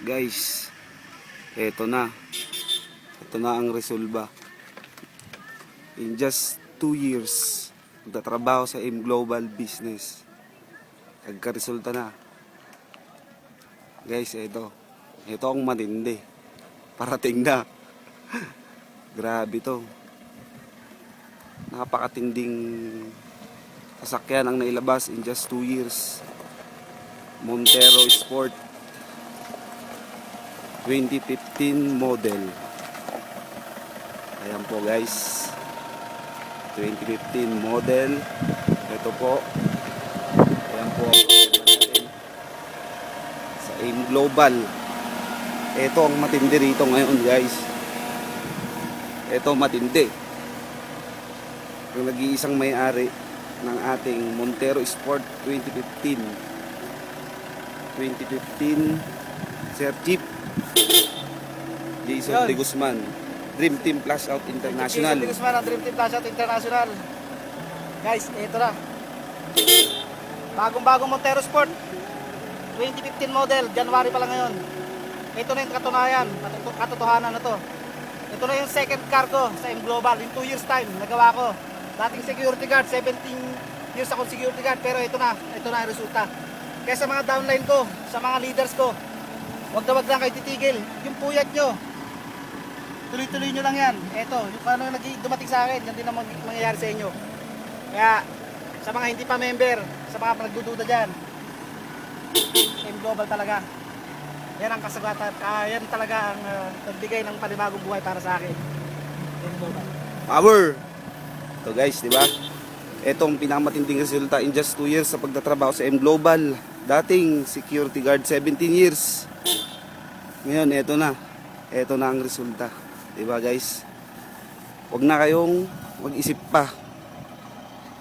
Guys, eto na. Ito na ang resolba. In just 2 years, nagtatrabaho sa M Global Business. Nagka-resulta na. Guys, ito. Ito ang matindi. Parating na. Grabe to. Napakatinding sasakyan ang nailabas in just 2 years. Montero Sport 2015 model. Ayan po guys, 2015 model. Ito po. Ayan po natin sa AIM Global. Ito ang matindi rito ngayon guys. Ito matindi. Yung nag-iisang may-ari ng ating Montero Sport 2015 Sir Chief Jason De Guzman, Dream Team Plus Out International. Jason De Guzman ang Dream Team Plus Out International. Guys, ito na. Bagong-bagong Montero Sport 2015 model, January pa lang ngayon. Ito na yung katunayan, katotohanan na to. Ito na yung second cargo sa M Global in 2 years time, nagawa ko. Dating security guard, 17 years akong security guard, pero ito na ang resulta. Kaya sa mga downline ko, sa mga leaders ko, wag lang kayo titigil. Yung puyat nyo, tuloy-tuloy nyo lang yan. Ito, yung paano dumating sa akin, yan din ang mangyayari sa inyo. Kaya, sa mga hindi pa member, sa mga nagdududa dyan, M Global talaga. Yan ang kasagatan. Yan talaga ang nagbigay ng panibagong buhay para sa akin. M Global. Power! Ito guys, di ba? Itong pinakamatinding resulta in just 2 years sa pagtatrabaho sa M Global. Dating security guard 17 years. Ngayon, ito na. Ito na ang resulta. Diba guys? Huwag na kayong mag-isip pa.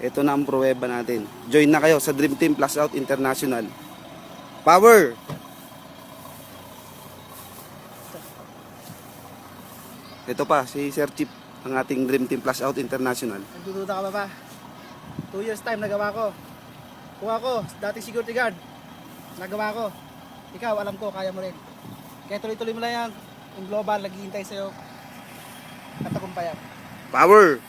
Ito na ang pruweba natin. Join na kayo sa Dream Team Plus Out International. Power! Ito pa, si Sir Chief, ang ating Dream Team Plus Out International. Nagdududa ka ba? 2 years time nagawa ko. Kung ako, dating security guard, nagawa ko. Ikaw, alam ko, kaya mo rin. Kaya tuloy-tuloy mo lang yan. Yung global, naghihintay sa'yo. Katagumpayan. Power!